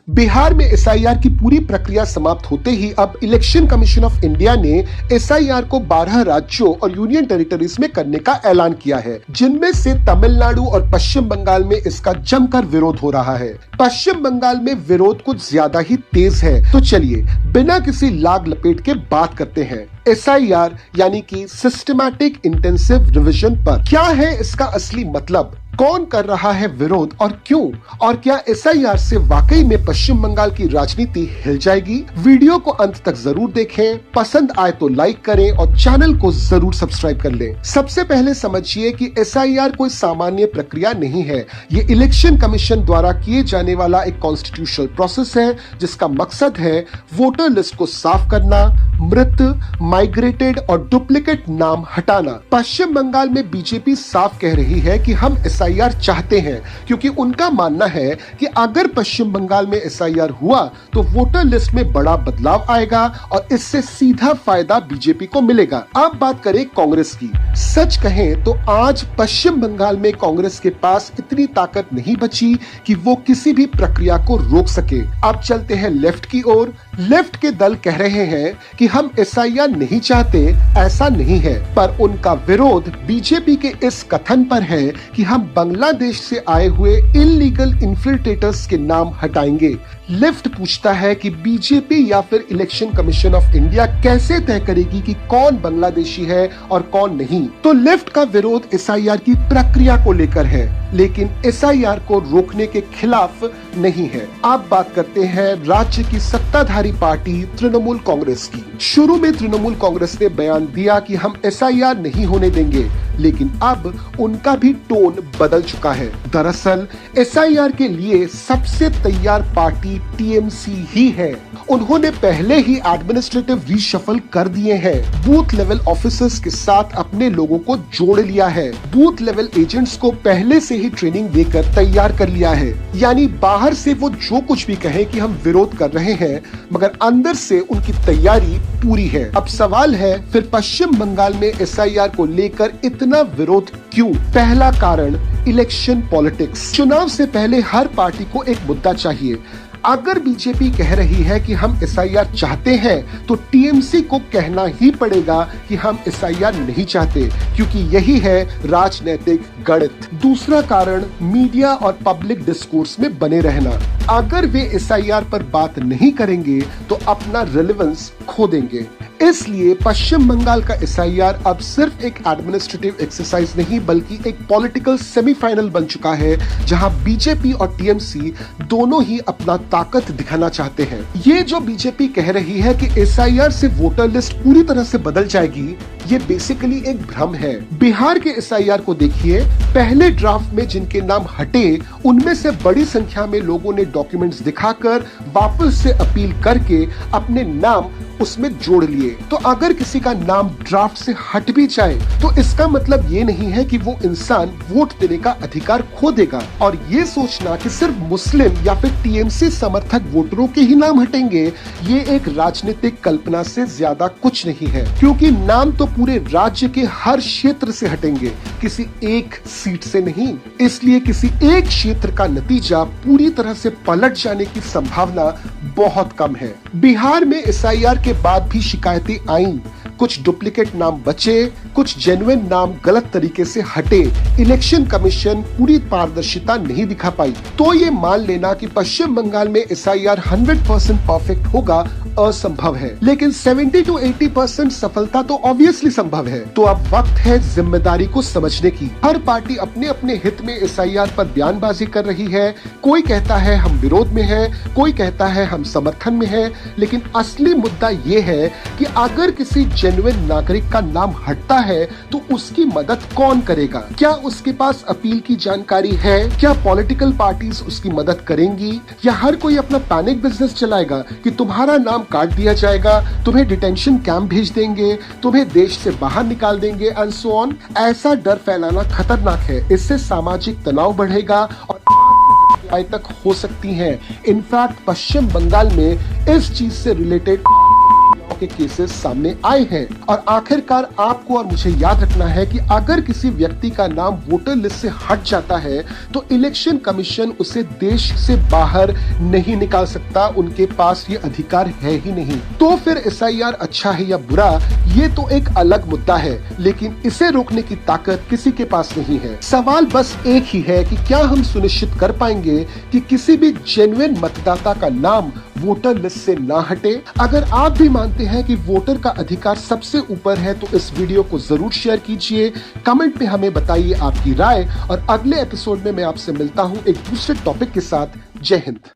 बिहार में एसआईआर की पूरी प्रक्रिया समाप्त होते ही अब इलेक्शन कमीशन ऑफ इंडिया ने एसआईआर को 12 राज्यों और यूनियन टेरिटरीज में करने का ऐलान किया है, जिनमें से तमिलनाडु और पश्चिम बंगाल में इसका जमकर विरोध हो रहा है। पश्चिम बंगाल में विरोध कुछ ज्यादा ही तेज है, तो चलिए बिना किसी लाग लपेट के बात करते हैं एसआईआर यानी कि सिस्टमैटिक इंटेंसिव रिवीजन पर। क्या है इसका असली मतलब, कौन कर रहा है विरोध और क्यों, और क्या एसआईआर से वाकई में पश्चिम बंगाल की राजनीति हिल जाएगी? वीडियो को अंत तक जरूर देखें, पसंद आए तो लाइक करें और चैनल को जरूर सब्सक्राइब कर लें। सबसे पहले समझिए कि एसआईआर कोई सामान्य प्रक्रिया नहीं है। ये इलेक्शन कमीशन द्वारा किए जाने वाला एक कॉन्स्टिट्यूशनल प्रोसेस है, जिसका मकसद है वोटर लिस्ट को साफ करना, मृत, माइग्रेटेड और डुप्लीकेट नाम हटाना। पश्चिम बंगाल में बीजेपी साफ कह रही है कि हम एसआईआर चाहते हैं, क्योंकि उनका मानना है कि अगर पश्चिम बंगाल में एसआईआर हुआ तो वोटर लिस्ट में बड़ा बदलाव आएगा और इससे सीधा फायदा बीजेपी को मिलेगा। अब बात करें कांग्रेस की। सच कहें तो आज पश्चिम बंगाल में कांग्रेस के पास इतनी ताकत नहीं बची कि वो किसी भी प्रक्रिया को रोक सके। अब चलते हैं लेफ्ट की ओर। लेफ्ट के दल कह रहे हैं कि हम एसआईआर नहीं चाहते, ऐसा नहीं है, पर उनका विरोध बीजेपी के इस कथन पर है कि हम बांग्लादेश से आए हुए इलीगल इन्फिल्ट्रेटर्स के नाम हटाएंगे। लेफ्ट पूछता है कि बीजेपी या फिर इलेक्शन कमीशन ऑफ इंडिया कैसे तय करेगी कि कौन बांग्लादेशी है और कौन नहीं। तो लेफ्ट का विरोध एसआईआर की प्रक्रिया को लेकर है, लेकिन एसआईआर को रोकने के खिलाफ नहीं है। अब बात करते हैं राज्य की सत्ताधारी पार्टी तृणमूल कांग्रेस की। शुरू में तृणमूल कांग्रेस ने बयान दिया कि हम एसआईआर नहीं होने देंगे, लेकिन अब उनका भी टोन बदल चुका है। दरअसल एसआईआर के लिए सबसे तैयार पार्टी टीएमसी ही है। उन्होंने पहले ही एडमिनिस्ट्रेटिव रीशफल कर दिए हैं। बूथ लेवल ऑफिसर्स के साथ अपने लोगों को जोड़ लिया है। बूथ लेवल एजेंट्स को पहले से ही ट्रेनिंग देकर तैयार कर लिया है। यानी बाहर से वो जो कुछ भी कहे कि हम विरोध कर रहे हैं, मगर अंदर से उनकी तैयारी पूरी है। अब सवाल है फिर पश्चिम बंगाल में एसआईआर को लेकर इतना विरोध क्यों? पहला कारण इलेक्शन पॉलिटिक्स। चुनाव से पहले हर पार्टी को एक मुद्दा चाहिए। अगर बीजेपी कह रही है कि हम एसआईआर चाहते हैं, तो टीएमसी को कहना ही पड़ेगा कि हम एसआईआर नहीं चाहते, क्योंकि यही है राजनीतिक गणित। दूसरा कारण मीडिया और पब्लिक डिस्कोर्स में बने रहना। अगर वे एसआईआर पर बात नहीं करेंगे तो अपना रिलेवेंस खो देंगे। इसलिए पश्चिम बंगाल का एसआईआर अब सिर्फ एक एडमिनिस्ट्रेटिव एक्सरसाइज नहीं, बल्कि एक पॉलिटिकल सेमीफाइनल बन चुका है, जहां बीजेपी और टीएमसी दोनों ही अपना ताकत दिखाना चाहते हैं। ये जो बीजेपी कह रही है कि एसआईआर से वोटर लिस्ट पूरी तरह से बदल जाएगी, ये बेसिकली एक भ्रम है। बिहार के एसआईआर को देखिए, पहले ड्राफ्ट में जिनके नाम हटे, उनमें से बड़ी संख्या में लोगों ने डॉक्यूमेंट्स दिखाकर वापस से अपील करके अपने नाम उसमें जोड़ लिए। तो अगर किसी का नाम ड्राफ्ट से हट भी जाए, तो इसका मतलब ये नहीं है कि वो इंसान वोट देने का अधिकार खो देगा। और ये सोचना कि सिर्फ मुस्लिम या फिर टीएमसी समर्थक वोटरों के ही नाम हटेंगे, ये एक राजनीतिक कल्पना से ज्यादा कुछ नहीं है, क्योंकि नाम तो पूरे राज्य के हर क्षेत्र से हटेंगे, किसी एक सीट से नहीं। इसलिए किसी एक क्षेत्र का नतीजा पूरी तरह से पलट जाने की संभावना बहुत कम है। बिहार में एसआईआर के बाद भी शिकायतें आईं। कुछ डुप्लीकेट नाम बचे, कुछ जेन्युइन नाम गलत तरीके से हटे। इलेक्शन कमीशन पूरी पारदर्शिता नहीं दिखा पाई। तो ये मान लेना कि पश्चिम बंगाल में एसआईआर 100% परफेक्ट होगा असंभव है, लेकिन 70 to 80% सफलता तो ऑब्वियसली संभव है। तो अब वक्त है जिम्मेदारी को समझने की। हर पार्टी अपने अपने हित में एसआईआर पर बयानबाजी कर रही है। कोई कहता है हम विरोध में है, कोई कहता है हम समर्थन में है, लेकिन असली मुद्दा ये है कि अगर किसी जेन्युइन नागरिक का नाम हटता है तो उसकी मदद कौन करेगा? क्या उसके पास अपील की जानकारी है? क्या पॉलिटिकल पार्टीज उसकी मदद करेंगी, या हर कोई अपना पैनिक बिजनेस चलाएगा कि तुम्हारा नाम काट दिया जाएगा, तुम्हें डिटेंशन कैंप भेज देंगे, तुम्हें देश से बाहर निकाल देंगे एंड सो ऑन। ऐसा डर फैलाना खतरनाक है। इससे सामाजिक तनाव बढ़ेगा और हत्याएं तक हो सकती हैं। इनफैक्ट पश्चिम बंगाल में इस चीज से रिलेटेड के केसेस सामने आए हैं। और आखिरकार आपको और मुझे याद रखना है कि अगर किसी व्यक्ति का नाम वोटर लिस्ट से हट जाता है तो इलेक्शन कमीशन उसे देश से बाहर नहीं निकाल सकता, उनके पास ये अधिकार है ही नहीं। तो फिर एसआईआर अच्छा है या बुरा, ये तो एक अलग मुद्दा है, लेकिन इसे रोकने की ताकत किसी के पास नहीं है। सवाल बस एक ही है कि क्या हम सुनिश्चित कर पाएंगे कि किसी भी जेन्युइन मतदाता का नाम वोटर लिस्ट से ना हटे। अगर आप भी मानते हैं कि वोटर का अधिकार सबसे ऊपर है तो इस वीडियो को जरूर शेयर कीजिए, कमेंट में हमें बताइए आपकी राय, और अगले एपिसोड में मैं आपसे मिलता हूं एक दूसरे टॉपिक के साथ। जय हिंद।